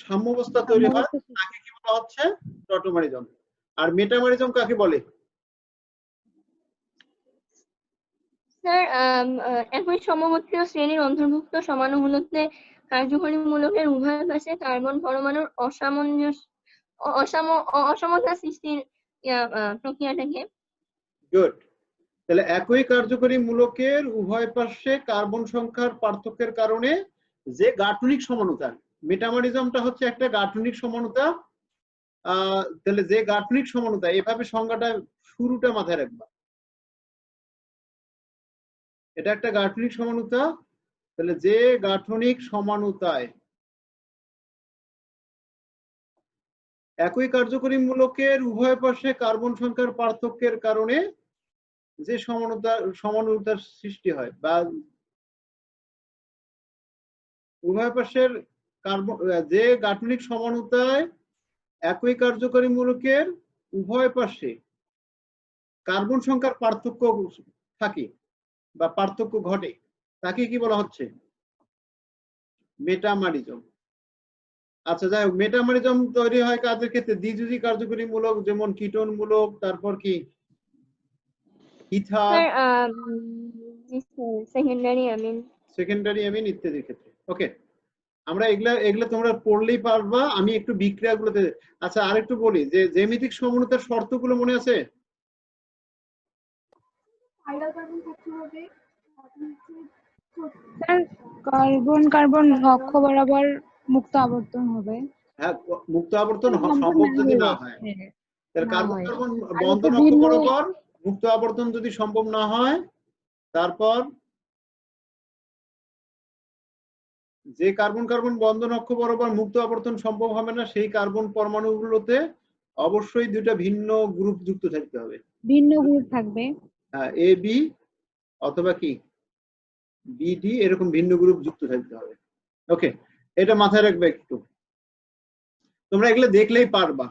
সাম্যাবস্থা তৈরি হয় তাকে কি বলা হচ্ছে? টটোমারিজম। আর মেটামারিজম কাকে বলে? স্যার একই সমগোত্রীয় শ্রেণীর অন্তর্ভুক্ত সমানুহূল্যে কার্যকরী মূলকের উভয় পাশে কার্বন পরমাণুর অসমতা সৃষ্টির প্রক্রিয়াটাকে। গুড। তাহলে একই কার্যকরী মূলকের উভয় পাশে কার্বন সংখ্যার পার্থক্যের কারণে যে গাঠনিক সমানতা, মেটামারিজমটা হচ্ছে একটা গাঠনিক সমানতা। তাহলে যে গাঠনিক সমানতা, এভাবে সংজ্ঞাটা শুরুটা মাথায় রাখবা, এটা একটা গাঠনিক সমানতা। তাহলে যে গাঠনিক সমানুতায় একই কার্যকরী মূলকের উভয় পাশে কার্বন সংখ্যার পার্থক্যের কারণে যে সমানুতার সৃষ্টি হয়, বা উভয় পাশের কার্বন, যে গাঠনিক সমানুতায় একই কার্যকরী মূলকের উভয় পাশে কার্বন সংখ্যার পার্থক্য থাকে বা পার্থক্য ঘটে, তাকে কি বলা হচ্ছে? মেটামারিজম। আচ্ছা, যাই হোক, মেটামারিজম তৈরি হয় কাজের ক্ষেত্রে দ্বিযুজি কার্যকরী মূলক, যেমন কিটোন মূলক, তারপর কি ইথার, সেকেন্ডারি অ্যামিন ইত্যাদির ক্ষেত্রে। ওকে, আমরা এগুলা তোমরা পড়লেই পারবা। আমি একটু বিক্রিয়াগুলোতে, আচ্ছা আরেকটু বলি যে জ্যামিতিক সমানুতার শর্তগুলো মনে আছে? কার্বন কার্বন অক্ষ বরাবর মুক্ত আবর্তন হবে। হ্যাঁ, মুক্ত আবর্তন সম্ভব যদি না হয়, তাহলে কার্বন কার্বন বন্ধন অক্ষ বরাবর মুক্ত আবর্তন যদি সম্ভব না হয়, তারপর যে কার্বন কার্বন বন্ধন অক্ষ বরাবর মুক্ত আবর্তন সম্ভব হবে না, সেই কার্বন পরমাণুগুলোতে অবশ্যই দুইটা ভিন্ন গ্রুপ যুক্ত থাকতে হবে। ভিন্ন গ্রুপ থাকবে, হ্যাঁ, এ বি অথবা কি বিডি, এরকম ভিন্ন গ্রুপ যুক্ত থাকতে হবে। ওকে, এটা মাথায় রাখবে একটু, তোমরা এগুলো দেখলেই পারবা।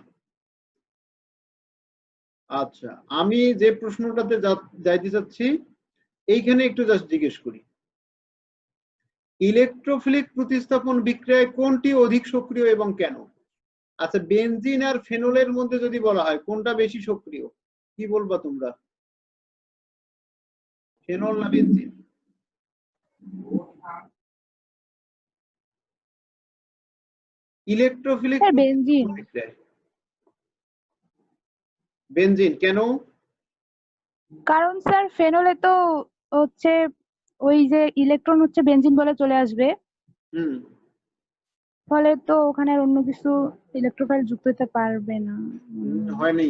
আচ্ছা, আমি যে প্রশ্নটাতে যাইতে চাচ্ছি, এইখানে একটু জাস্ট জিজ্ঞেস করি, ইলেকট্রোফিলিক প্রতিস্থাপন বিক্রিয়ায় কোনটি অধিক সক্রিয় এবং কেন? আচ্ছা, বেনজিন আর ফেনলের মধ্যে যদি বলা হয় কোনটা বেশি সক্রিয়, কি বলবা তোমরা? ফেনল না বেনজিন? Electrophilic benzene. বেনজিন কেন? কারণ স্যার ফেনলে তো হচ্ছে ওই যে ইলেকট্রন হচ্ছে বেনজিন বলে চলে আসবে, ফলে তো ওখানে আর অন্য কিছু ইলেকট্রোফাইল যুক্ত হতে পারবে না। হয়নি।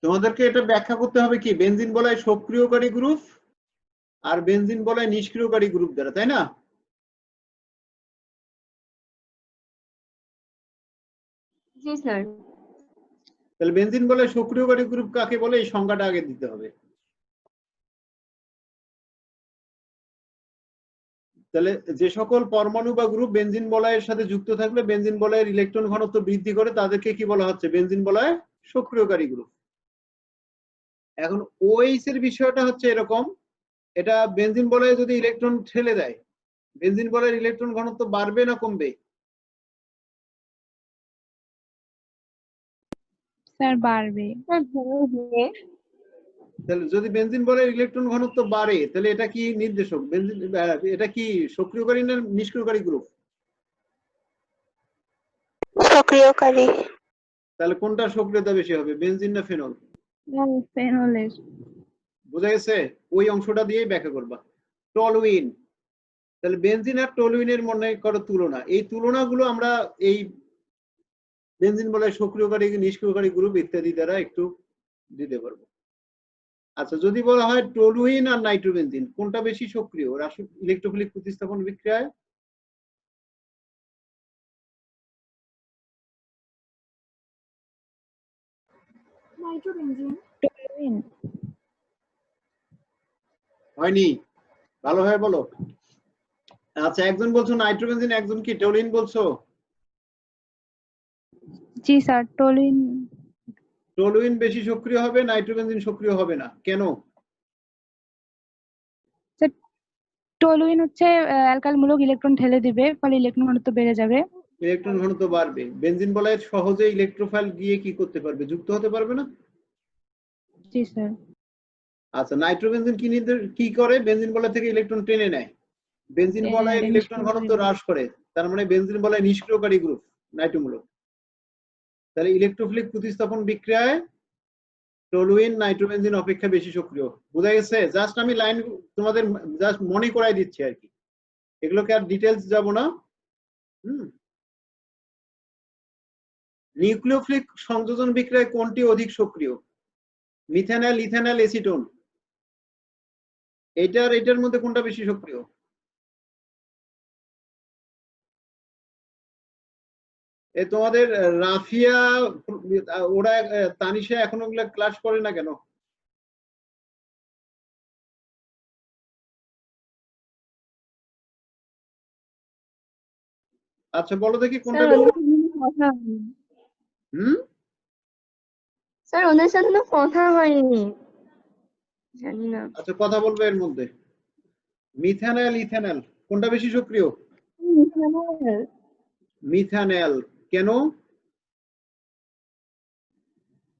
তোমাদেরকে এটা ব্যাখ্যা করতে হবে কি, বেনজিন বলায় সক্রিয়কারী গ্রুপ আর বেনজিন বলায় নিষ্ক্রিয়কারী গ্রুপ দ্বারা, তাই না? জি স্যার। তাহলে বেনজিন বলায় সক্রিয়কারী গ্রুপ কাকে বলে, এই সংজ্ঞাটা আগে দিতে হবে। তাহলে যে সকল পরমাণু বা গ্রুপ বেনজিন বলয়ের সাথে যুক্ত থাকলে বেনজিন বলয়ের ইলেকট্রন ঘনত্ব বৃদ্ধি করে, তাদেরকে কি বলা হচ্ছে? বেনজিন বলয় সক্রিয়কারী গ্রুপ। এখন ওএইচ এর বিষয়টা হচ্ছে এরকম, এটা বেনজিন বলয়ে যদি ইলেকট্রন ঠেলে দেয়, বেনজিন বলয়ের ইলেকট্রন ঘনত্ব বাড়বে না কমবে? স্যার বাড়বে। তাহলে যদি বেনজিন বলয়ের ইলেকট্রন ঘনত্ব বাড়ে, তাহলে এটা কি নির্দেশক? বেনজিন, এটা কি সক্রিয়কারী না নিষ্ক্রিয়কারী গ্রুপ? সক্রিয়কারী। তাহলে কোনটা সক্রিয়তা বেশি হবে, বেনজিন না ফেনল? ফেনলের। বোঝা গেছে? ওই অংশটা দিয়েই ব্যাখ্যা করবা। টলুইন, তাহলে বেনজিন আর টলুইনের মনে করো তুলনা, এই তুলনাগুলো আমরা এই বেনজিন বলয় সক্রিয়কারী নিষ্ক্রিয়কারী গ্রুপ ইত্যাদি দ্বারা একটু দিতে পারবো। আচ্ছা, যদি বলা হয় টলুইন আর নাইট্রোবেনজিন কোনটা বেশি সক্রিয় ইলেকট্রোফিলিক প্রতিস্থাপন বিক্রিয়ায়? নাইট্রোবেনজিন। হয়নি, ভালোভাবে বলো। আচ্ছা, একজন বলছো নাইট্রোবেনজিন, একজন কি টলুইন বলছো? জি স্যার, টলুইন। টলুইন বেশি সক্রিয় হবে, নাইট্রোবেনজিন সক্রিয় হবে না, কেন? টলুইন হচ্ছে অ্যালকাইলমূলক ইলেকট্রন ঠেলে দিবে, ফলে ইলেকট্রন ঘনত্ব বেড়ে যাবে। ইলেকট্রন ঘনত্ব বাড়বে। বেনজিন বলয়েড সহজে ইলেকট্রোফাইল গিয়ে কি করতে পারবে? যুক্ত হতে পারবে না? জি স্যার। আচ্ছা, নাইট্রোবেনজিন কি করে? বেনজিন বলয় থেকে ইলেকট্রন টেনে নেয়। বেনজিন বলয়ের ইলেকট্রন ঘনত্ব হ্রাস করে, তার মানে বেনজিন বলয় নিষ্ক্রিয়কারী গ্রুপ নাইট্রোমূলক। তাহলে ইলেকট্রোফিলিক প্রতিস্থাপন বিক্রিয়ায় টলুইন নাইট্রোবেনজিন অপেক্ষা বেশি সক্রিয়। বোঝা গেছে? জাস্ট আমি লাইন তোমাদের জাস্ট মনে করাই দিচ্ছি আর কি, এগুলোকে আর ডিটেলস যাব না। নিউক্লিওফিলিক সংযোজন বিক্রিয়ায় কোনটি অধিক সক্রিয়? মিথেনল, ইথেনল, এসিটোন, এটার মধ্যে কোনটা বেশি সক্রিয়? এ তোমাদের রাফিয়া, ওরা তানিশা এখনো ওগুলা ক্লাস করে না কেন? আচ্ছা বলো দেখি কোনটা স্যার বেশি? ওদের সাথে কোনো কথা হয়নি। হুম, স্যার ওদের সাথে তো কথা হয়নি, জানি না। আচ্ছা কথা বলবে এর মধ্যে। মিথেনল, ইথেনল, কোনটা বেশি সক্রিয়? মিথানল। মিথেনল। কেন?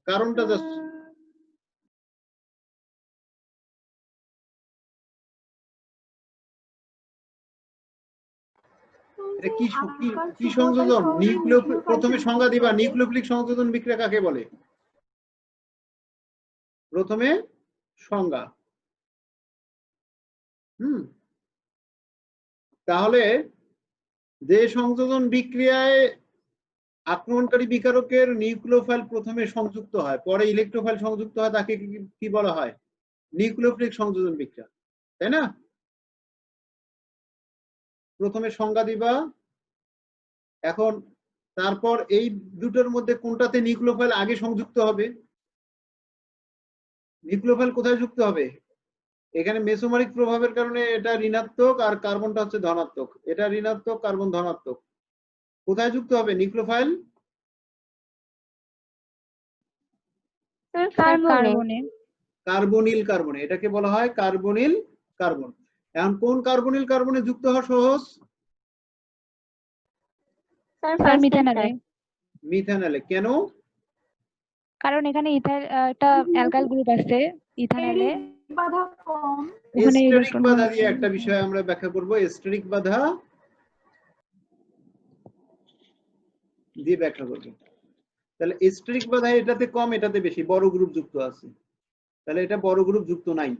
কারণটা জাস্ট এটা কি কি সংযোজন? প্রথমে সংজ্ঞা দিবা, নিউক্লিওফিলিক সংযোজন বিক্রিয়া কাকে বলে? প্রথমে সংজ্ঞা। তাহলে যে সংযোজন বিক্রিয়ায় আক্রমণকারী বিকারকের নিউক্লিওফাইল প্রথমে সংযুক্ত হয়, পরে ইলেকট্রোফাইল সংযুক্ত হয়, তাকে কি বলা হয়? নিউক্লিওফিলিক সংযোজন বিক্রিয়া, তাই না? প্রথমে সংজ্ঞা দিবা। এখন তারপর এই দুটোর মধ্যে কোনটাতে নিউক্লিওফাইল আগে সংযুক্ত হবে? নিউক্লিওফাইল কোথায় যুক্ত হবে? এখানে মেসোমারিক প্রভাবের কারণে এটা ঋণাত্মক আর কার্বনটা হচ্ছে ধনাত্মক, এটা ঋণাত্মক, কার্বন ধনাত্মক। কোথায় যুক্ত হবে নিউক্লিওফাইল? কার্বনে। কার্বনিল কার্বনে, এটাকে বলা হয় কার্বনিল কার্বন। এখন কোন কার্বনিল কার্বনে যুক্ত হওয়া সহজ? স্যার মিথেনলে। মিথেনলে। কেন? কারণ এখানে একটা অ্যালকাইল গ্রুপ আছে ইথানলে, বাধা কম। ওখানে এস্টেরিক ইলেকট্রন বাধা দিয়ে একটা বিষয় আমরা ব্যাখ্যা করব, এস্টেরিক বাধা দিয়ে ব্যাখ্যা করব। তাহলে এস্টেরিক বাধা এটাতে কম, এটাতে বেশি, বড় গ্রুপ যুক্ত আছে, তাহলে এটা বড় গ্রুপ যুক্ত নাই।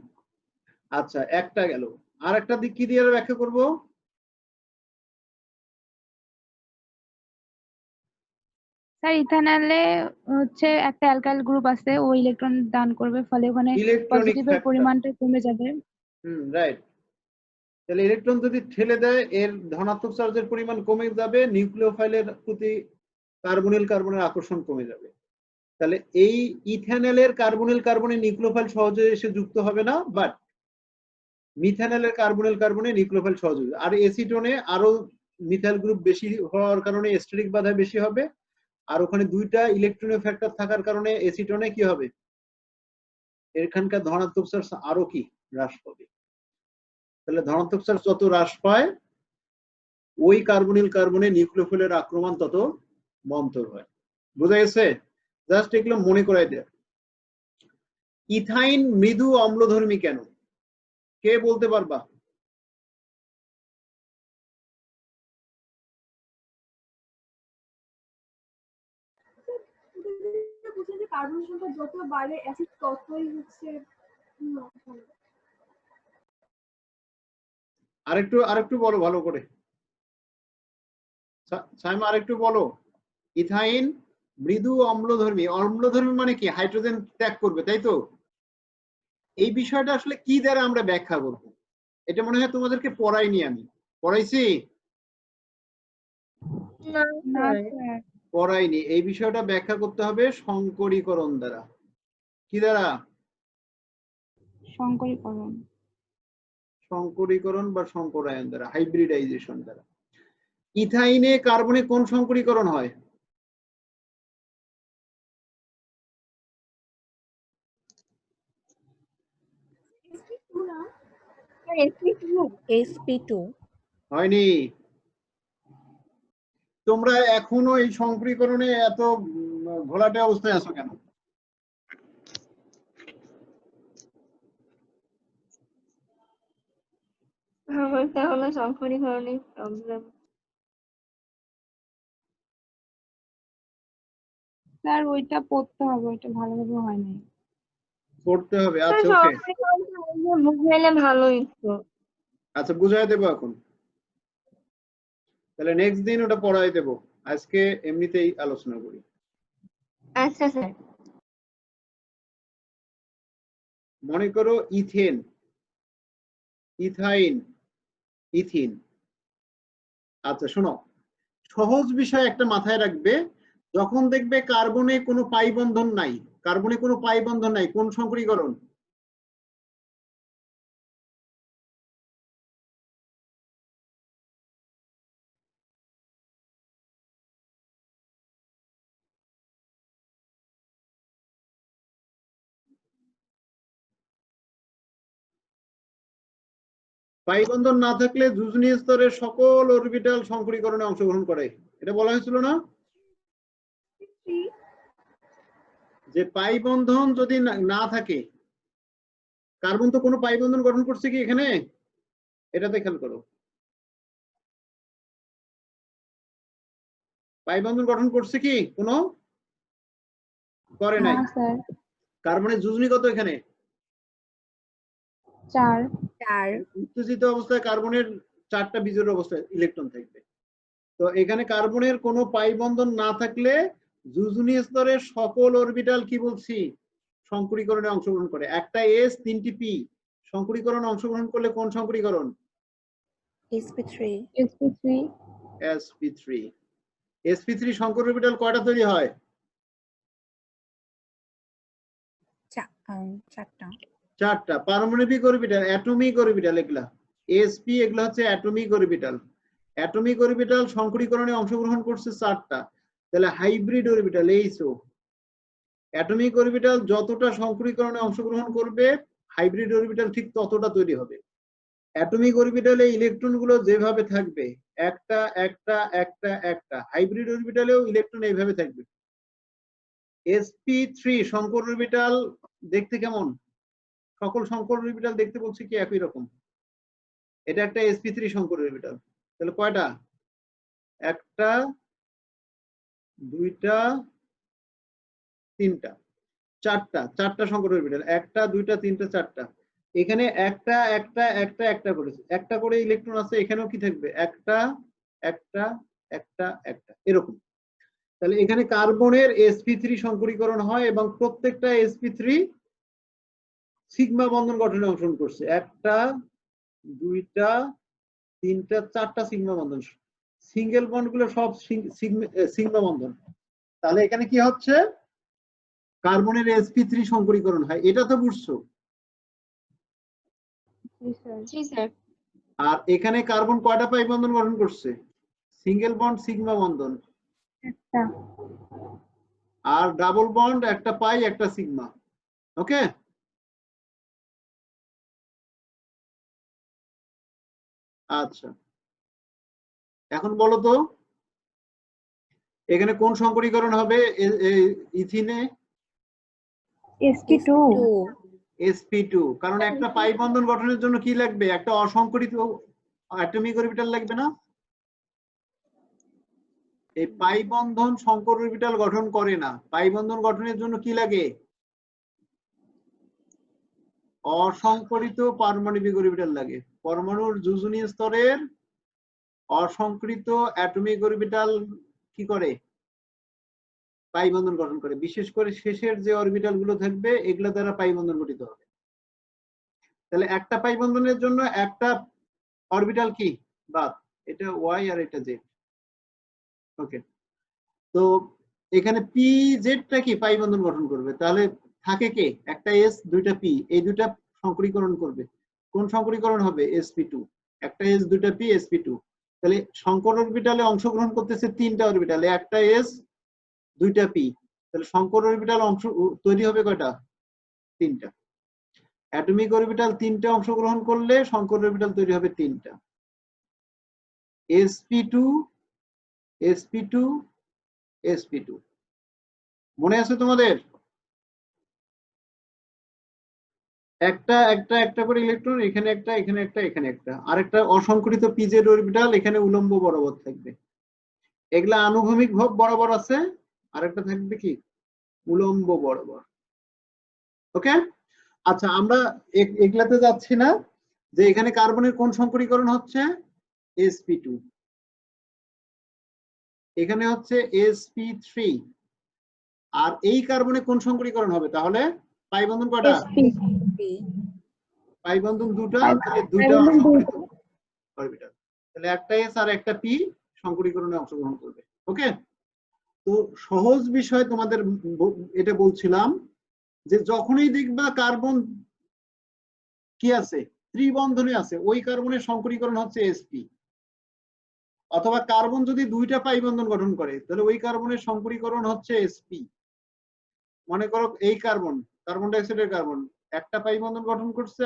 আচ্ছা একটা গেল, আর একটা দিক কি দিয়ে ব্যাখ্যা করব? স্যার ইথানলে হচ্ছে একটা অ্যালকাইল গ্রুপ আছে, ও ইলেকট্রন দান করবে, ফলে ওখানে ইলেকট্রনিক পজিটিভের ফ্যাক্টর। পরিমাণটা কমে যাবে। রাইট। তাহলে ইলেকট্রন যদি ঠেলে দেয়, এর ধনাত্মক চার্জের পরিমাণ কমে যাবে, নিউক্লিওফাইলের প্রতি কার্বনিল কার্বনের আকর্ষণ কমে যাবে। তাহলে এই ইথানলের কার্বনিল কার্বনে নিউক্লিওফাইল সহজে এসে যুক্ত হবে না, বাট মিথানলের কার্বনিল কার্বনে নিউক্লিওফাইল সহজে। আর এসিটোনে আরো মিথাইল গ্রুপ বেশি হওয়ার কারণে এস্টেরিক বাধা বেশি হবে, আর ওখানে দুইটা ইলেকট্রনীয় ফ্যাক্টর থাকার কারণে এসিটোনে কি হবে? এখানকার ধনাত্মক চার্জ আরো কি হ্রাস পাবে। তাহলে ধনাত্মক চার্জ যত হ্রাস পায়, ওই কার্বনিল কার্বনে নিউক্লিওফিলের আক্রমণ তত মন্থর হয়। বোঝা গেছে? জাস্ট এগুলো মনে করাই দেয়। ইথাইন মৃদু অম্লধর্মী কেন? কে বলতে পারবা? বুঝে যে কার্বন সংখ্যা যত বাড়ে অ্যাসিড ততই হচ্ছে আরেকটু বলো ভালো করে, সাইমা আরেকটু বলো। ইথাইন মৃদু অম্লধর্মী, অম্লধর্মী মানে কি? হাইড্রোজেন ত্যাগ করবে, তাই তো? এই বিষয়টা আসলে কি দ্বারা আমরা ব্যাখ্যা করব? এটা মনে হয় তোমাদেরকে পড়াইনি, আমি পড়াইছি? না না স্যার। স্যার, পড়াইনি। এই বিষয়টা ব্যাখ্যা করতে হবে সংকরীকরণ দ্বারা। কি দ্বারা? সংকরীকরণ। সংকরীকরণ বা সংকরায়ন দ্বারা, হাইব্রিডাইজেশন দ্বারা। ইথাইনে কার্বনে কোন সংকরীকরণ হয়? sp2 হয়নি। তোমরা এখনো এই সংকরীকরণে এত ঘোলাটে অবস্থায় আছো কেন? আমার তাহলে সংকরীকরণের প্রবলেম। স্যার ওইটা পড়তে হবে, ওইটা ভালোভাবে হয় নাই। পড়তে হবে। আচ্ছা ওকে, সংকরীকরণটা বুঝাইলে ভালো হইতো। আচ্ছা বুঝাই দেবো এখন। তাহলে নেক্সট দিন ওটা পড়াই দেবো, আজকে এমনিতেই আলোচনা করি। আচ্ছা স্যার। মনে করো ইথেন, ইথাইন, ইথিন। আচ্ছা শোনো, সহজ বিষয় একটা মাথায় রাখবে, যখন দেখবে কার্বনে কোনো পাই বন্ধন নাই, কার্বনে কোনো পাই বন্ধন নাই, কোন সংকরীকরণ? পাই বন্ধন না থাকলে যুজনি স্তরের সকল অরবিটাল সংকরীকরণে অংশগ্রহণ করে, এটা বলা হয়েছিল না? যে পাই বন্ধন যদি না থাকে, কার্বন তো কোনো পাই বন্ধন গঠন করছে কি এখানে? এটাতে খেয়াল করো, পাই বন্ধন গঠন করছে কি কোনো? করে নাই। না স্যার, কার্বনের যুজনি কত এখানে? 4। উত্তেজিত অবস্থায় কার্বনের 4টা বিজোড় অবস্থায় ইলেকট্রন থাকবে। তো এখানে কার্বনের কোনো পাই বন্ধন না থাকলে যুজনি স্তরের সকল অরবিটাল কি বলছি সংকরীকরণে অংশগ্রহণ করে। একটা এস 3টি পি, সংকরীকরণে অংশগ্রহণ করলে কোন সংকরীকরণ? sp3 sp3। sp3 সংকর অরবিটাল কয়টা তৈরি হয়? 4টা পারমাণবিক অরবিটাল, অ্যাটমিক অরবিটাল এগুলা। sp এগুলা হচ্ছে অ্যাটমিক অরবিটাল। অ্যাটমিক অরবিটাল সংকরীকরণে অংশগ্রহণ করছে 4টা। তাহলে হাইব্রিড অরবিটাল এইসো। অ্যাটমিক অরবিটাল যতটা সংকরীকরণে অংশগ্রহণ করবে, হাইব্রিড অরবিটাল ঠিক ততটা তৈরি হবে। অ্যাটমিক অরবিটালে ইলেকট্রন গুলো যেভাবে থাকবে একটা একটা একটা একটা, হাইব্রিড অরবিটালেও ইলেকট্রন এইভাবে থাকবে। sp3 সংকর অরবিটাল দেখতে কেমন? সকল সংকর অরবিটাল দেখতে বলছি কি একই রকম। এটা একটা sp3 সংকর অরবিটাল। তাহলে কয়টা? একটা, দুইটা, তিনটা, চারটা সংকর অরবিটাল। একটা, দুইটা, তিনটা, চারটা। এখানে একটা একটা একটা একটা করেছে, একটা করে ইলেকট্রন আছে, এখানেও কি থাকবে? একটা একটা একটা একটা এরকম। তাহলে এখানে কার্বনের sp3 সংকরীকরণ হয় এবং প্রত্যেকটা sp3 সিগমা বন্ধন গঠনে অংশগ্রহণ করছে। একটা, দুইটা, তিনটা, চারটা সিগমা বন্ধন। সিঙ্গেল বন্ড গুলো সব সিগমা বন্ধন। তাহলে এখানে কি হচ্ছে? কার্বনের sp3 সংকরীকরণ হয়, এটা তো বুঝছো। জি স্যার। আর এখানে কার্বন কয়টা পাই বন্ধন গঠন করছে? সিঙ্গেল বন্ড সিগমা বন্ধন, একটা। আর ডাবল বন্ড একটা পাই একটা সিগমা। ওকে, আচ্ছা এখন বলো তো এখানে কোন সংকরীকরণ হবে ইথিনে? sp2। sp2, কারণ একটা পাই বন্ধন গঠনের জন্য কি লাগবে? একটা অসংকরিত অ্যাটমিক অরবিটাল লাগবে না? এই পাই বন্ধন সংকর অরবিটাল গঠন করে না। পাই বন্ধন গঠনের জন্য কি লাগে? অসংকরিত পারমাণবিক অরবিটাল লাগে। পরমাণুর যুজনি স্তরের অসংকৃত অ্যাটমিক অরবিটাল কি করে? পাই বন্ধন গঠন করে। বিশেষ করে শেষের যে অরবিটাল গুলো থাকবে এগুলা দ্বারা পাই বন্ধন গঠিত হবে। তাহলে একটা পাই বন্ধনের জন্য একটা অরবিটাল কি বাদ, এটা ওয়াই আর এটা জেড। ওকে, তো এখানে পি জেডটা কি পাই বন্ধন গঠন করবে, তাহলে থাকে কে? একটা এস দুইটা পি, এই দুইটা সংকরীকরণ করবে। কোন সংকরীকরণ হবে? sp2। একটা এস দুইটা পি sp2। তাহলে সংকর অরবিটালে অংশগ্রহণ করতেছে 3টা অরবিটালে, একটা এস দুইটা পি। তাহলে সংকর অরবিটাল অংশ তৈরি হবে কয়টা? 3টা। অ্যাটমিক অরবিটাল 3টে অংশগ্রহণ করলে সংকর অরবিটাল তৈরি হবে 3টা। sp2 sp2 sp2 মনে আছে তোমাদের? একটা একটা একটা করে ইলেকট্রন, এখানে একটা, এখানে একটা, এখানে একটা, আর একটা অসংকরিত পিজেড অরবিটাল এখানে উলম্ব বরাবর থাকবে। এগুলা আনুভূমিক বরাবর আছে, আর একটা থাকবে কি উলম্ব বরাবর। ওকে, আচ্ছা আমরা এগুলাতে যাচ্ছি না। যে এখানে কার্বনের কোন সংকরীকরণ হচ্ছে? sp2, এখানে হচ্ছে sp3, আর এই কার্বনে কোন সংকরীকরণ হবে তাহলে? পাই বন্ধন কয়টা? পাই বন্ধন দুটা, তাহলে দুটা অসংকরিত অরবিটাল, তাহলে একটা s আর একটা p সংকরীকরণে অংশগ্রহণ করবে। ওকে, তো সহজ বিষয় তোমাদের এটা বলছিলাম যে যখনই দেখবা কার্বন কি আছে, ত্রিবন্ধনে আছে, ওই কার্বনের সংকরীকরণ হচ্ছে sp। অথবা কার্বন যদি দুইটা পাই বন্ধন গঠন করে তাহলে ওই কার্বনের সংকরীকরণ হচ্ছে sp। মনে করো এই কার্বন, কার্বন ডাই অক্সাইডের কার্বন একটা পাই বন্ধন গঠন করছে,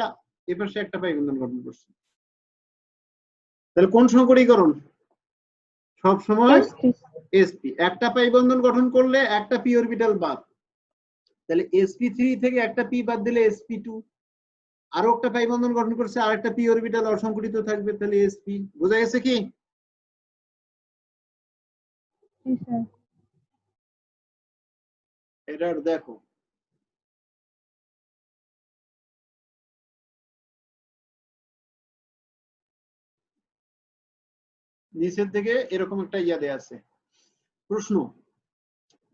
এপাশে একটা পাই বন্ধন গঠন করছে, তাহলে কোন সংকরীকরণ? সব সময় sp। একটা পাই বন্ধন গঠন করলে একটা p অরবিটাল বাদ, তাহলে sp3 থেকে একটা p বাদ দিলে sp2। আরো একটা পাই বন্ধন গঠন করছে, আর একটা p অরবিটাল অসংকরিত থাকবে, তাহলে sp। বোঝা গেছে কি? এটা দেখো, নিচের দিকে এরকম একটা ইয়া দেয়া আছে প্রশ্ন,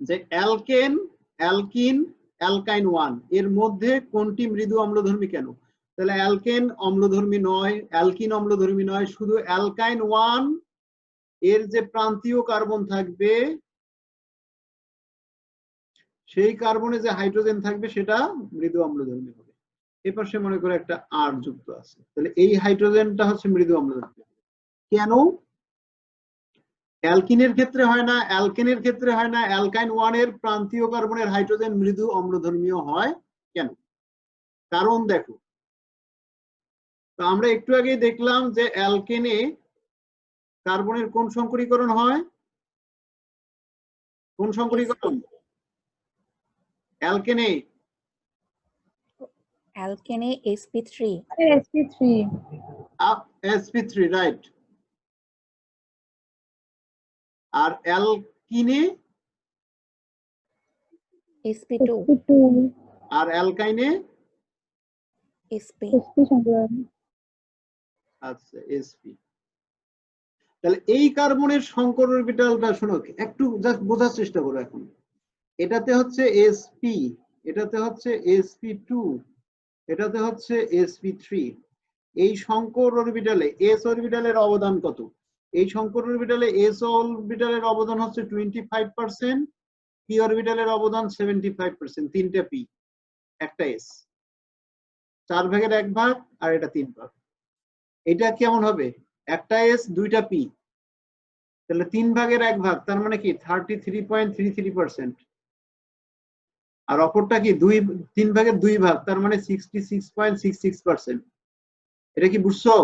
যে অ্যালকেন, অ্যালকিন, অ্যালকাইন 1 এর মধ্যে কোনটি মৃদু অম্লধর্মী কেন? তাহলে অ্যালকেন অম্লধর্মী নয়, অ্যালকিন অম্লধর্মী নয়, শুধু অ্যালকাইন 1 এর যে প্রান্তীয় কার্বন থাকবে সেই কার্বনে যে হাইড্রোজেন থাকবে সেটা মৃদু অম্লধর্মী হবে। এপাশে মনে করে একটা আর যুক্ত আছে, তাহলে এই হাইড্রোজেনটা হচ্ছে মৃদু অম্লধর্মী। কেন? অ্যালকিনের ক্ষেত্রে হয় না, অ্যালকেনের ক্ষেত্রে হয় না, অ্যালকাইন 1 এর প্রান্তীয় কার্বনের হাইড্রোজেন মৃদু অম্লধর্মীয় হয় কেন? কারণ দেখো, তো আমরা একটু আগেই দেখলাম যে অ্যালকেনে কার্বনের কোন সংকরীকরণ হয়? কোন সংকরীকরণ? অ্যালকেনে sp3। sp3, right. আর অ্যালকিনে sp2 আর অ্যালকাইনে sp। আচ্ছা sp। তাহলে এই কার্বনের সংকর অরবিটালটা শোনো, একটু জাস্ট বোঝার চেষ্টা করো এখন। এটাতে হচ্ছে sp, এটাতে হচ্ছে sp2, এটাতে হচ্ছে sp3। এই সংকর অরবিটালে s অরবিটালের অবদান কত? এই সংকর অরবিটালে s অরবিটালের অবদান হচ্ছে 25%, p অরবিটালের অবদান 75%, 3টা p, একটা s। 4 ভাগের 1 ভাগ, আর এটা 3 ভাগ। এটা কেমন হবে? একটা s, দুইটা p, তাহলে 3 ভাগের 1 ভাগ, তার মানে কি 33.33%। আর অপরটা কি 3 ভাগের 2 ভাগ, তার মানে 66.66%। এটা কি বুঝছো?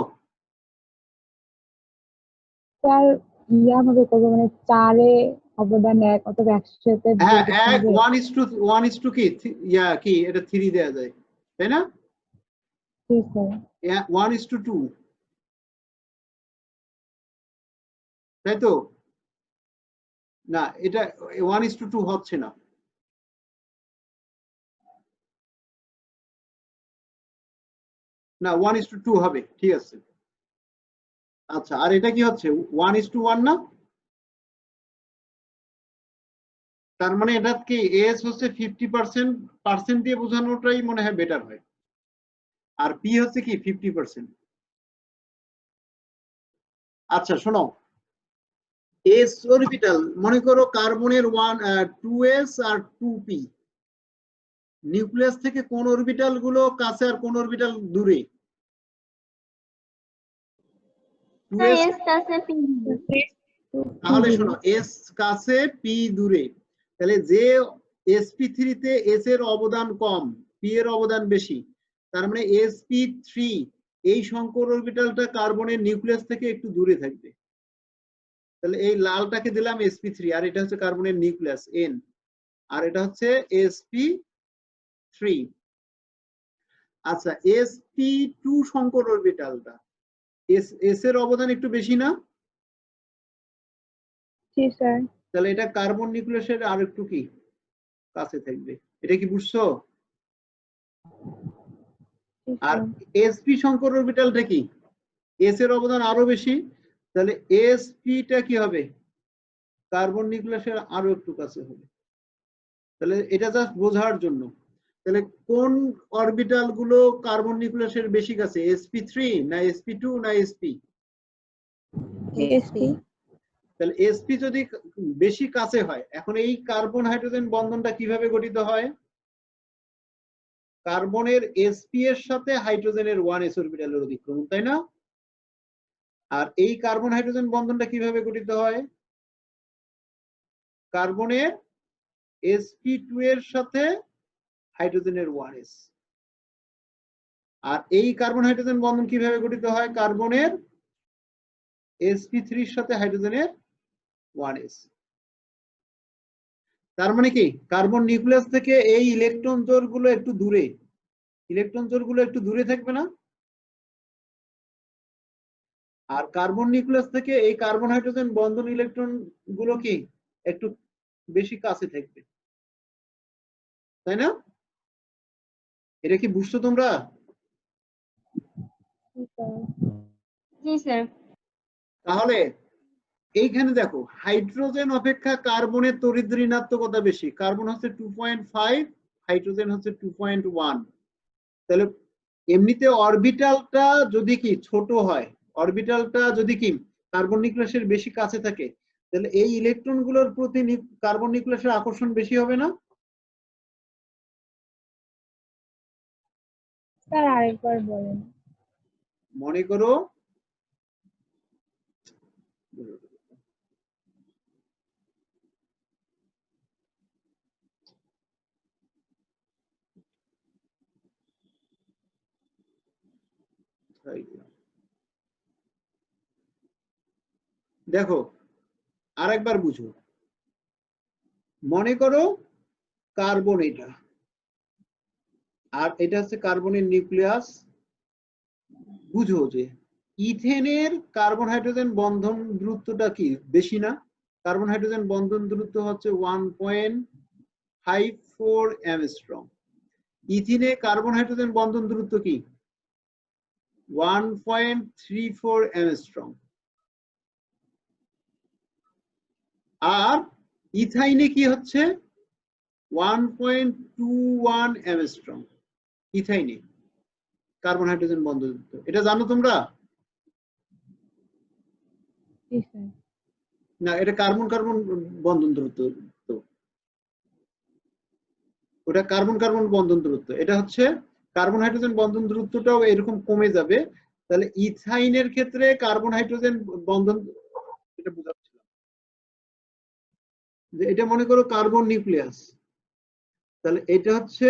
স্যার ইয়া হবে করবো মানে 4-এ অবদান 1 অথবা 100-তে হ্যাঁ, 1:1 কি ইয়া কি এটা 3 দেয়া যায়, তাই না? 1:2, তাই তো? না, এটা 1:2 হচ্ছে না। না, 1:2 হবে, ঠিক আছে। আচ্ছা, আর এটা কি হচ্ছে 1:1 না? তার মানে এটা কি এস হচ্ছে 50%, পার্সেন্ট দিয়ে বোঝানোটাই মনে হয় বেটার হয়। আর পি হচ্ছে কি 50%। আচ্ছা শোনো, এস অরবিটাল মনে করো কার্বনের 2s আর 2p, নিউক্লিয়াস থেকে কোন অরবিটাল গুলো কাছে আর কোন অরবিটাল দূরে? 2s, তাহলে শোনো এস কাছে পি দূরে, তাহলে যে sp3 তে s এর অবদান কম, p এর অবদান বেশি, তার মানে sp3 এই সংকর অরবিটালটা কার্বনের নিউক্লিয়াস থেকে একটু দূরে থাকবে। তাহলে এই লালটাকে দিলাম sp3, আর এটা হচ্ছে কার্বনের নিউক্লিয়াস n, আর এটা হচ্ছে sp3। আচ্ছা, sp2 সংকর অরবিটালটা এস এর অবদান একটু বেশি না? জি স্যার। তাহলে এটা কার্বন নিউক্লিয়াসের আর একটু কি কাছে থাকবে, এটা কি বুঝছো? জি আর স্যার। sp সংকর অরবিটালটা কি, এস এর অবদান আরো বেশি, তাহলে sp-টা কি হবে, কার্বন নিউক্লিয়াসের আরো একটু কাছে হবে। তাহলে এটা জাস্ট বোঝার জন্য। তাহলে কোন অরবিটাল গুলো কার্বন নিউক্লিয়াসের বেশি কাছে, sp3 না sp2 না sp? sp তাহলে sp যদি বেশি কাছে হয়, এখন এই কার্বন হাইড্রোজেন বন্ধনটা কিভাবে গঠিত হয়? কার্বনের sp এর সাথে হাইড্রোজেনের 1s অরবিটালের অতিক্রমণ, তাই না? আর এই কার্বন হাইড্রোজেন বন্ধনটা কিভাবে গঠিত হয়? কার্বনের sp2 এর সাথে হাইড্রোজেনের 1s। আর এই কার্বন হাইড্রোজেন বন্ধন কিভাবে গঠিত হয়? কার্বনের sp3 এর সাথে হাইড্রোজেনের 1s। তার মানে কি, কার্বন নিউক্লিয়াস থেকে এই ইলেকট্রন জোড়গুলো একটু দূরে, ইলেকট্রন জোড়গুলো একটু দূরে থাকবে না? আর কার্বন নিউক্লিয়াস থেকে এই কার্বন হাইড্রোজেন বন্ধন ইলেকট্রন গুলো কি একটু বেশি কাছে থাকবে, তাই না? এটা কি বুঝছো তোমরা? জি স্যার। তাহলে এইখানে দেখো, হাইড্রোজেন অপেক্ষা কার্বনের তড়িৎ ঋণাত্মকতা বেশি। কার্বন হচ্ছে 2.5, হাইড্রোজেন হচ্ছে 2.1। তাহলে এমনিতে অরবিটালটা যদি কি ছোট হয়, অরবিটালটা যদি কি কার্বন নিউক্লিয়াসের বেশি কাছে থাকে, তাহলে এই ইলেকট্রন গুলোর প্রতি কার্বন নিউক্লিয়াসের আকর্ষণ বেশি হবে না? স্যার আরেকবার বলেন। মনে করো দেখো, আরেকবার বুঝো। মনে করো কার্বন এটা, আর এটা হচ্ছে কার্বনের নিউক্লিয়াস। বুঝো যে ইথেনের কার্বন হাইড্রোজেন বন্ধন দূরত্বটা কি বেশি না? কার্বন হাইড্রোজেন বন্ধন দূরত্ব হচ্ছে 1.54 অ্যাংস্ট্রম। ইথিনে কার্বন হাইড্রোজেন বন্ধন দূরত্ব কি 1.34 অ্যাংস্ট্রম। আর ইথাইনে কি হচ্ছে 1.21 অ্যাংস্ট্রম। ইথাইনে কার্বন হাইড্রোজেন বন্ধন দূরত্ব, এটা জানো তোমরা? জি স্যার। না, এটা কার্বন কার্বন বন্ধন দূরত্ব, তো ওটা কার্বন কার্বন বন্ধন দূরত্ব। এটা হচ্ছে কার্বন হাইড্রোজেন বন্ধন দূরত্বটাও এরকম কমে যাবে। তাহলে ইথাইনের ক্ষেত্রে কার্বন হাইড্রোজেন বন্ধন, এটা বোঝাচ্ছিলাম যে এটা মনে করো কার্বন নিউক্লিয়াস, তাহলে এটা হচ্ছে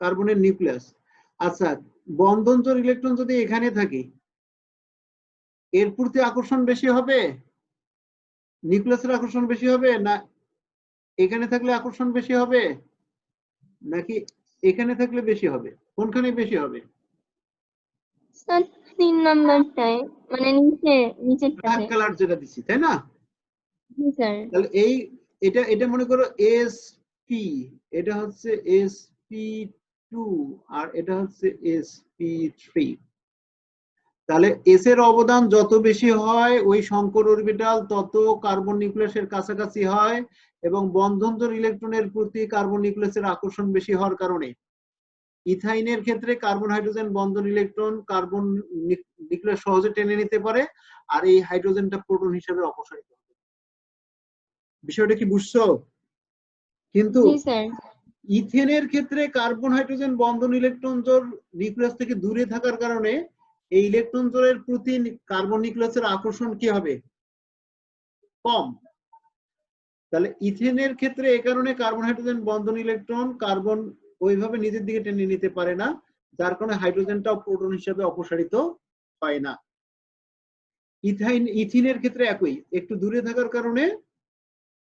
কার্বনের নিউক্লিয়াস। আচ্ছা, বন্ধন জোড় ইলেকট্রন যদি এখানে থাকে, এর প্রতি আকর্ষণ বেশি হবে, নিউক্লিয়াসের আকর্ষণ বেশি হবে, না এখানে থাকলে আকর্ষণ বেশি হবে, নাকি এখানে থাকলে বেশি হবে? কোনখানে বেশি হবে? স্যার 3 নাম্বারটায়, মানে ব্ল্যাক নিচেরটাতে। কালার যেটা দিচ্ছি, তাই না? জি স্যার। তাহলে এটা মনে করো sp, এটা হচ্ছে sp2, আর এটা হচ্ছে sp3। তাহলে এস এর অবদান যত বেশি হয় ওই সংকর অরবিটাল তত কার্বন নিউক্লিয়াসের কাছাকাছি হয়, এবং বন্ধনজোড় ইলেকট্রনের প্রতি কার্বন নিউক্লিয়াসের আকর্ষণ বেশি হওয়ার কারণে ইথাইনের ক্ষেত্রে কার্বন হাইড্রোজেন বন্ধন ইলেকট্রন কার্বন নিউক্লিয়াস সহজে টেনে নিতে পারে, আর এই হাইড্রোজেনটা প্রোটন হিসেবে অপসারিত হবে। বিষয়টা কি বুঝছো? কিন্তু জি স্যার। ইথেনের ক্ষেত্রে কার্বন হাইড্রোজেন বন্ধন ইলেকট্রন জোড় নিউক্লিয়াস থেকে দূরে থাকার কারণে এই ইলেকট্রন জোড়ের প্রতি কার্বন নিউক্লিয়াসের আকর্ষণ কি হবে? কম। তাহলে ইথেনের ক্ষেত্রে এই কারণে কার্বন হাইড্রোজেন বন্ধন ইলেকট্রন কার্বন ওইভাবে নিজের দিকে টেনে নিতে পারে না, যার কারণে হাইড্রোজেনটাও প্রোটন হিসেবে অপসারিত হয় না। ইথিনের ক্ষেত্রে একই, একটু দূরে থাকার কারণে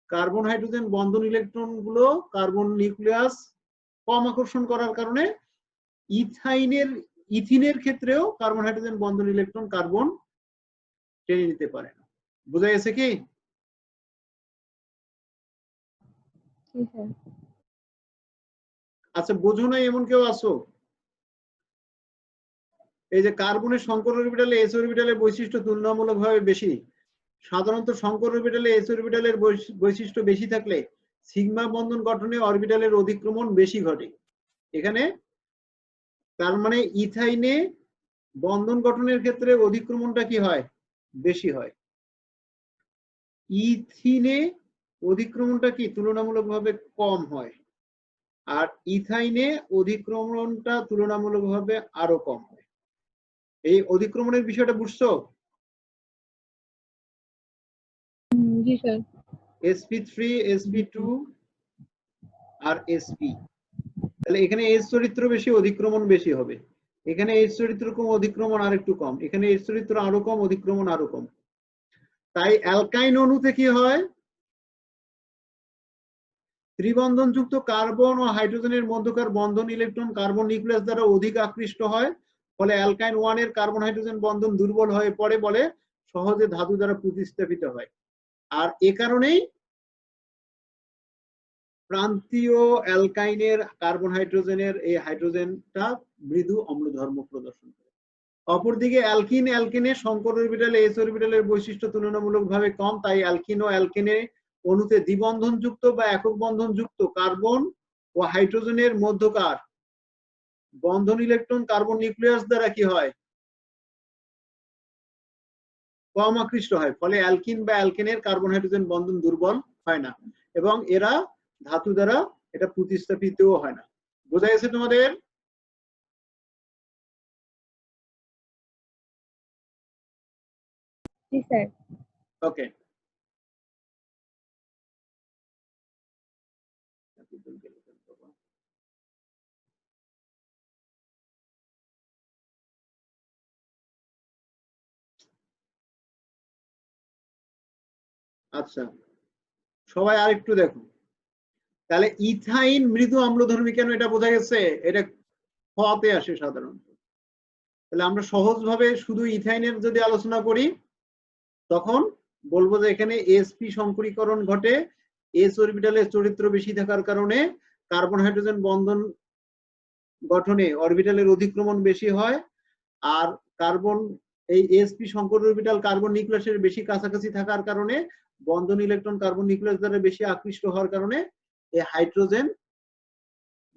কার্বন হাইড্রোজেন বন্ধন ইলেকট্রন গুলো কার্বন নিউক্লিয়াস কম আকর্ষণ করার কারণে ইথিনের ক্ষেত্রেও কার্বন হাইড্রোজেন বন্ধন ইলেকট্রন কার্বন টেনে নিতে পারে না। বোঝা গেছে কি? জি স্যার। আচ্ছা, বোঝো না এমন কেউ আছো? এই যে কার্বনের সংকর অরবিটালে এস অরবিটালের বৈশিষ্ট্য তুলনামূলকভাবে বেশি। সাধারণত সংকর অরবিটালে এস অরবিটালের বৈশিষ্ট্য বেশি থাকলে সিগমা বন্ধন গঠনে অরবিটালের অধিক্রমণ বেশি ঘটে। এখানে তার মানে ইথাইনে বন্ধন গঠনের ক্ষেত্রে অধিক্রমণটা কি হয়? বেশি হয়। ইথিনে অধিক্রমণটা কি তুলনামূলকভাবে কম হয়, আর ইথাইনে অধিক্রমণটা তুলনামূলকভাবে আরো কম হয়। এই অধিক্রমণের বিষয়টা বুঝছো? জি স্যার। sp3 sp2 আর sp, তাহলে এখানে এস চরিত্র বেশি, অধিক্রমণ বেশি হবে। এখানে এস চরিত্র কম, অধিক্রমণ আরেকটু কম। এখানে এস চরিত্র আরো কম, অধিক্রমণ আরো কম। তাই অ্যালকাইন অণুতে কি হয়? ত্রিবন্ধনযুক্ত কার্বন ও হাইড্রোজেনের মধ্যকার বন্ধন ইলেকট্রন কার্বন নিউক্লিয়াস দ্বারা অধিক আকৃষ্ট হয়, ফলে অ্যালকাইন 1 এর কার্বন হাইড্রোজেন বন্ধন দুর্বল হয়ে পড়ে বলে সহজে ধাতু দ্বারা প্রতিস্থাপিত হয়। আর এ কারণেই প্রান্তীয় অ্যালকাইনের কার্বন হাইড্রোজেনের এই হাইড্রোজেনটা মৃদু অম্ল ধর্ম প্রদর্শন করে। অপরদিকে অ্যালকিনে সংকর অরবিটালে এস অরবিটালের বৈশিষ্ট্য তুলনামূলকভাবে কম, তাই অ্যালকিন ও অ্যালকেনে অণুতে দ্বিবন্ধনযুক্ত বা একক বন্ধনযুক্ত কার্বন ও হাইড্রোজেনের মধ্যকার বন্ধন ইলেকট্রন কার্বন নিউক্লিয়াস দ্বারা কি হয়? কম আকৃষ্ট হয়, ফলে অ্যালকিন বা অ্যালকেনের কার্বন হাইড্রোজেন বন্ধন দুর্বল হয় না এবং এরা ধাতু দ্বারা এটা প্রতিস্থাপিতও হয় না। বোঝা গেছে তোমাদের? জি স্যার। ওকে। আচ্ছা, সবাই আরেকটু দেখো। তাহলে ইথাইন মৃদু অম্লধর্মী কেন, এটা বোঝা গেছে? এটা খতে আসে সাধারণত। তাহলে আমরা সহজভাবে শুধু ইথাইনের যদি আলোচনা করি তখন বলবো যে এখানে এসপি সংকরীকরণ ঘটে, এস অরবিটালের চরিত্র বেশি থাকার কারণে কার্বন হাইড্রোজেন বন্ধন গঠনে অরবিটালের অধিক্রমণ বেশি হয়, আর কার্বন এই এসপি সংকর অরবিটাল কার্বন নিউক্লিয়াসের বেশি কাছাকাছি থাকার কারণে বন্ধন ইলেকট্রন কার্বন নিউক্লিয়াস দ্বারা বেশি আকৃষ্ট হওয়ার কারণে এই হাইড্রোজেন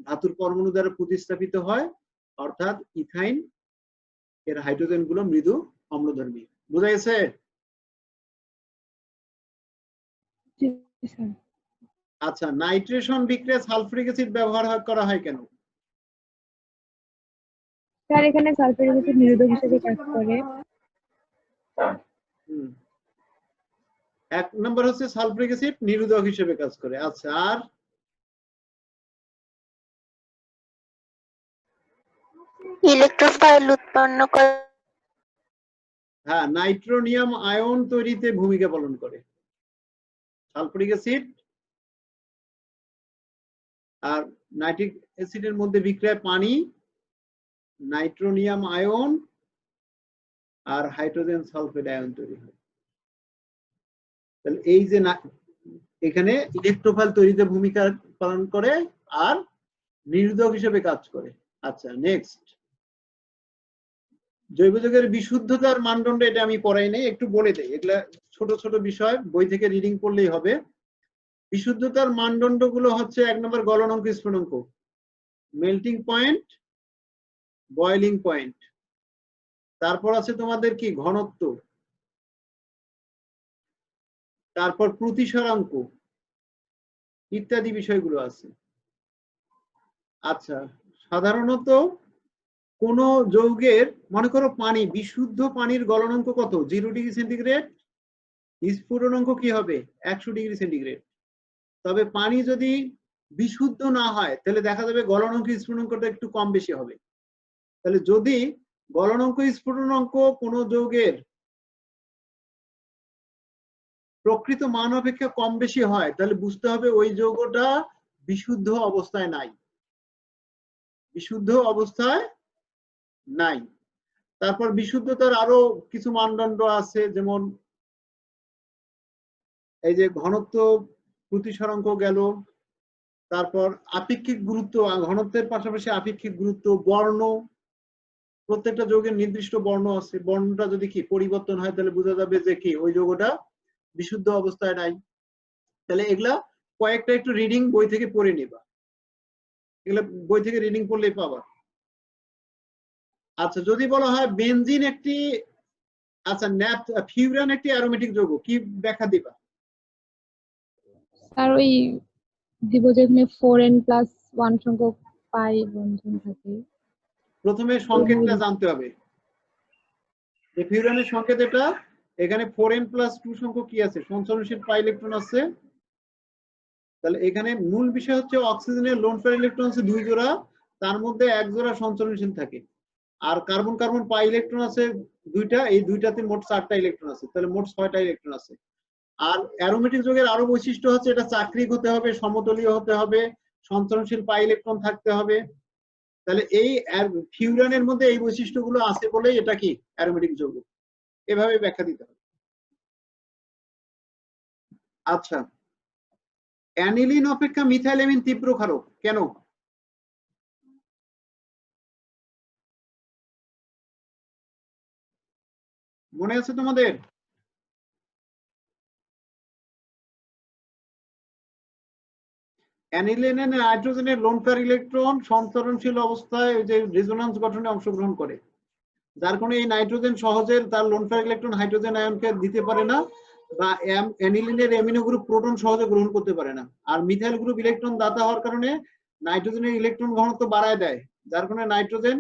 ধাতুর পরমাণু দ্বারা প্রতিস্থাপিত হয়, অর্থাৎ ইথাইন এর হাইড্রোজেন গুলো মৃদু অম্লধর্মী। বোঝা গেছে? জি স্যার। আচ্ছা, নাইট্রেশন বিক্রিয়া সালফিউরিক অ্যাসিড ব্যবহার করা হয় কেন? স্যার এখানে সালফিউরিক অ্যাসিড নিরোধক হিসেবে কাজ করে। এক নম্বর হচ্ছে সালফিউরিক অ্যাসিড নিরোধক হিসেবে কাজ করে। আচ্ছা, আর? ইলেকট্রোফাইল উৎপন্ন করে। হ্যাঁ, নাইট্রোনিয়াম আয়ন তৈরিতে ভূমিকা পালন করে সালফিউরিক অ্যাসিড। আর নাইট্রিক অ্যাসিডের মধ্যে বিক্রিয়ায় পানি, নাইট্রোনিয়াম আয়ন আর হাইড্রোজেন সালফাইড আয়ন তৈরি হয়। তাহলে এই যে এখানে ইলেকট্রোফাইল তৈরিতে ভূমিকা পালন করে আর নিরোধক হিসেবে কাজ করে। আচ্ছা, নেক্সট, জৈব যৌগের বিশুদ্ধতার মানদণ্ড, এটা আমি পড়াই নাই, একটু বলে দেই। এগুলা ছোট ছোট বিষয়, বই থেকে রিডিং করলেই হবে। বিশুদ্ধতার মানদণ্ড গুলো হচ্ছে 1 নম্বর গলনাঙ্ক স্ফুটনাঙ্ক, মেল্টিং পয়েন্ট, বয়লিং পয়েন্ট, তারপর আছে তোমাদের কি ঘনত্ব, তারপর প্রতিসরাঙ্ক ইত্যাদি বিষয়গুলো আছে। আচ্ছা, সাধারণত কোন যৌগের, মনে করো পানি, বিশুদ্ধ পানির গলনাঙ্ক কত? 0 ডিগ্রি সেন্টিগ্রেড। স্ফুটনাঙ্ক কি হবে? 100 ডিগ্রি সেন্টিগ্রেড। তবে পানি যদি বিশুদ্ধ না হয় তাহলে দেখা যাবে গলনাঙ্ক স্ফুটনাঙ্কটা একটু কম বেশি হবে। তাহলে যদি গলনাঙ্ক স্ফুটনাঙ্ক কোনো যৌগের প্রকৃত মান অপেক্ষা কম বেশি হয় তাহলে বুঝতে হবে ওই যৌগটা বিশুদ্ধ অবস্থায় নাই, বিশুদ্ধ অবস্থায় নাই। তারপর বিশুদ্ধতার আরো কিছু মানদণ্ড আছে, যেমন এই যে ঘনত্ব প্রতিসরাঙ্ক গেল, তারপর আপেক্ষিক গুরুত্ব, ঘনত্বের পাশাপাশি আপেক্ষিক গুরুত্ব, বর্ণ, প্রত্যেকটা যৌগের নির্দিষ্ট বর্ণ আছে, বর্ণটা যদি কি পরিবর্তন হয় তাহলে বোঝা যাবে যে কি ওই যৌগটা বিশুদ্ধ অবস্থায় নাই। তাহলে এগুলা কয়েকটা একটু রিডিং বই থেকে পড়ে নিবা, এগুলা বই থেকে রিডিং পড়লেই পাবা। আচ্ছা, যদি বলা হয় বেনজিন একটি, আচ্ছা ফিউরান একটি অ্যারোমেটিক যৌগ, কি ব্যাখ্যা দিবা? আর ওই দিব যেখানে 4n+1 সংখ্যক পাই বন্ধন থাকে। প্রথমে সংকেতটা জানতে হবে যে ফিউরানের সংকেত এটা, এখানে 4n+2 সংখ্যক কি আছে, সঞ্চালনশীল পাই ইলেকট্রন আছে। তাহলে এখানে মূল বিষয় হচ্ছে অক্সিজেনের লোন পেয়ার ইলেকট্রন আছে 2 জোড়া, তার মধ্যে 1 জোড়া সঞ্চালনশীল থাকে, আর কার্বন কার্বন পাই ইলেকট্রন আছে 2টা, এই 2টাতে মোট 4টা ইলেকট্রন আছে, তাহলে মোট 6টা ইলেকট্রন আছে। আর অ্যারোমেটিক যৌগের আরো বৈশিষ্ট্য হচ্ছে এটা চাক্রিক হতে হবে, সমতলীয় হতে হবে, সঞ্চালনশীল পাই ইলেকট্রন থাকতে হবে। তাহলে এই ফিউরানের মধ্যে এই বৈশিষ্ট্যগুলো আছে বলেই এটা কি অ্যারোমেটিক যৌগ, এভাবে ব্যাখ্যা দিতে হবে। আচ্ছা, অ্যানিলিন অপেক্ষা মিথাইলামিন তীব্র ক্ষারক কেন? মনে আছে তোমাদের? অ্যানিলিনে নাইট্রোজেনের লোন পেয়ার ইলেকট্রন সঞ্চালনশীল অবস্থায় যে রেজোন্যান্স গঠনে অংশগ্রহণ করে, যার কারণে এই নাইট্রোজেন সহজে তার লোন পেয়ার ইলেকট্রন হাইড্রোজেন আয়নকে দিতে পারে না, বা অ্যানিলিনের অ্যামিনো গ্রুপ প্রোটন সহজে গ্রহণ করতে পারে না। আর মিথাইল গ্রুপ ইলেকট্রন দাতা হওয়ার কারণে নাইট্রোজেনের ইলেকট্রন ঘনত্ব বাড়ায় দেয়, যার কারণে নাইট্রোজেন